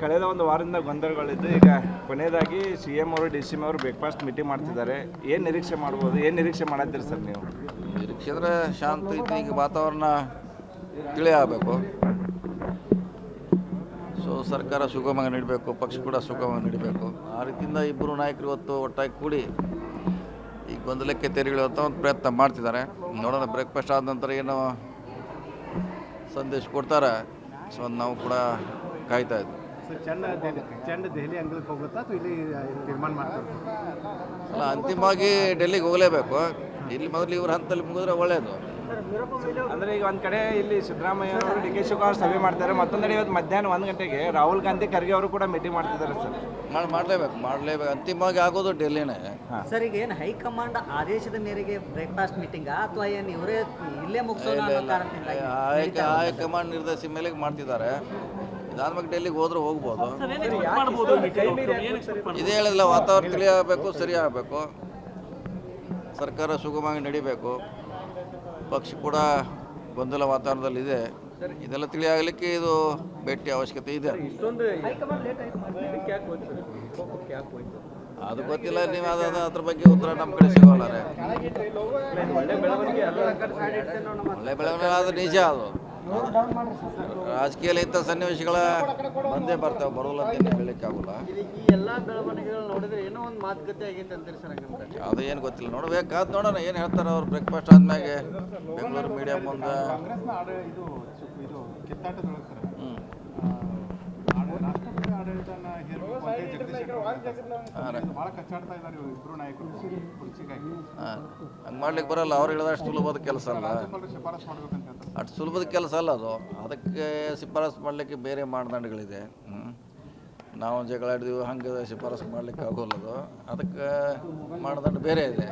ಕಳೆದ ಒಂದು ವಾರದಿಂದ ಗೊಂದಲಗಳಿದ್ದು ಈಗ ಕೊನೆಯದಾಗಿ CM ಅವರು DCM ಅವರು ಬ್ರೇಕ್ಫಾಸ್ಟ್ ಮೀಟಿಂಗ್ ಮಾಡ್ತಿದ್ದಾರೆ. ಏನು ನಿರೀಕ್ಷೆ ಮಾಡ್ಬೋದು, ಏನು ನಿರೀಕ್ಷೆ ಮಾಡತ್ತೀರಿ ಸರ್ ನೀವು? ನಿರೀಕ್ಷೆ ಅಂದರೆ ಶಾಂತ ಈಗ ವಾತಾವರಣ ತಿಳಿ ಆಗಬೇಕು. ಸೊ ಸರ್ಕಾರ ಸುಗಮವಾಗಿ ನಡಿಬೇಕು, ಪಕ್ಷ ಕೂಡ ಸುಗಮವಾಗಿ ನಡಿಬೇಕು. ಆ ರೀತಿಯಿಂದ ಇಬ್ಬರು ನಾಯಕರು ಇವತ್ತು ಒಟ್ಟಾಗಿ ಕೂಡಿ ಈ ಗೊಂದಲಕ್ಕೆ ತೆರೆಗಿಳುವಂಥ ಒಂದು ಪ್ರಯತ್ನ ಮಾಡ್ತಿದ್ದಾರೆ. ನೋಡೋಣ ಬ್ರೇಕ್ಫಾಸ್ಟ್ ಆದ ನಂತರ ಏನೋ ಸಂದೇಶ ಕೊಡ್ತಾರೆ. ಸೊ ನಾವು ಕೂಡ ಕಾಯ್ತಾ ಇದ್ವಿ. ಚಂಡ ದೆಹಲಿ ಅಂಗಳಕ್ಕೆ ಹೋಗುತ್ತಾ ಅಥವಾ ಇಲ್ಲಿ ತೀರ್ಮಾನ ಮಾಡ್ತಾರೆ? ಅಲ್ಲ, ಅಂತಿಮವಾಗಿ ಡೆಲ್ಲಿಗೆ ಹೋಗಲೇಬೇಕು. ಇಲ್ಲಿ ಮೊದಲು ಇವ್ರ ಹಂತದಲ್ಲಿ ಮುಗಿದ್ರೆ ಒಳ್ಳೆಯದು. ಅಂದರೆ ಈಗ ಒಂದು ಕಡೆ ಇಲ್ಲಿ ಸಿದ್ದರಾಮಯ್ಯ ಅವರು DK ಶಿವಕುಮಾರ್ ಸಭೆ ಮಾಡ್ತಾರೆ, ಮತ್ತೊಂದೆಡೆ ಇವತ್ತು ಮಧ್ಯಾಹ್ನ 1 ಗಂಟೆಗೆ ರಾಹುಲ್ ಗಾಂಧಿ ಖರ್ಗೆ ಅವರು ಕೂಡ ಮೀಟಿಂಗ್ ಮಾಡ್ತಿದ್ದಾರೆ ಸರ್. ಮಾಡಲೇಬೇಕು. ಅಂತಿಮವಾಗಿ ಆಗೋದು ಡೆಲ್ಲಿನೇ. ಸರ್, ಈಗ ಏನು ಹೈಕಮಾಂಡ್ ಆದೇಶದ ಮೇರೆಗೆ ಬ್ರೇಕ್ಫಾಸ್ಟ್ ಮೀಟಿಂಗಾ ಅಥವಾ ಏನು ಇವರೇ ಇಲ್ಲೇ ಮುಗಿಸೋಣ ಅನ್ನೋ ಕಾರಣದಿಂದ ಹೈಕಮಾಂಡ್ ನಿರ್ದೇಶನ ಮೇಲೆ ಮಾಡ್ತಿದ್ದಾರೆ. ಇದಾದ್ಮೇಲೆ ಡೆಲ್ಲಿಗೆ ಹೋದ್ರೆ ಹೋಗ್ಬೋದು. ಇದೇ ಹೇಳಿಲ್ಲ, ವಾತಾವರಣ ತಿಳಿ ಆಗಬೇಕು, ಸರಿ ಆಗಬೇಕು, ಸರ್ಕಾರ ಸುಗಮವಾಗಿ ನಡಿಬೇಕು, ಪಕ್ಷ ಕೂಡ ಗೊಂದಲ ವಾತಾವರಣದಲ್ಲಿದೆ. ಇದೆಲ್ಲ ತಿಳಿ ಆಗಲಿಕ್ಕೆ ಇದು ಭೇಟಿ ಅವಶ್ಯಕತೆ ಇದೆ. ಅದು ಗೊತ್ತಿಲ್ಲ, ನೀವು ಅದ್ರ ಬಗ್ಗೆ ಉತ್ತರ ನಮ್ಮ ಕಡೆ ಸಿಗೋಲ್ಲ. ಒಳ್ಳೆ ಬೆಳವಣಿಗೆ ಆದ್ರೆ ನಿಜ. ಅದು ರಾಜಕೀಯದಲ್ಲಿ ಇಂಥ ಸನ್ನಿವೇಶಗಳ ಬಂದೇ ಬರ್ತಾವೆ, ಬರೋಲ್ಲ ಅಂತ ಹೇಳಲಿಕ್ಕೆ ಆಗೋಲ್ಲ. ಈ ಎಲ್ಲ ಬೆಳವಣಿಗೆಗಳು ನೋಡಿದ್ರೆ ಏನೋ ಒಂದು ಮಾತುಕತೆ ಆಗೈತೆ ಅಂತೀರಿ ಸರ್? ಅದು ಏನು ಗೊತ್ತಿಲ್ಲ, ನೋಡ್ಬೇಕಾದ್ ನೋಡೋಣ ಏನು ಹೇಳ್ತಾರೆ ಅವ್ರು. ಬ್ರೇಕ್ಫಾಸ್ಟ್ ಆದ್ಮೇಲೆ ಬೆಂಗಳೂರು ಮೀಡಿಯಾ ಮುಂದೆ ಹಂಗೆ ಮಾಡ್ಲಿಕ್ಕೆ ಬರಲ್ಲ. ಅವ್ರು ಹೇಳಿದ ಅಷ್ಟು ಸುಲಭದ ಕೆಲಸ ಅಲ್ಲ, ಅಷ್ಟು ಸುಲಭದ ಕೆಲಸ ಅಲ್ಲ ಅದು. ಅದಕ್ಕೆ ಶಿಫಾರಸು ಮಾಡಲಿಕ್ಕೆ ಬೇರೆ ಮಾನದಂಡಗಳಿದೆ. ನಾವು ಜಗಳ ಆಡಿದ್ವಿ, ಹಂಗೆ ಶಿಫಾರಸು ಮಾಡಲಿಕ್ಕೆ ಆಗೋಲ್ಲ. ಅದು ಅದಕ್ಕೆ ಮಾನದಂಡ ಬೇರೆ ಇದೆ.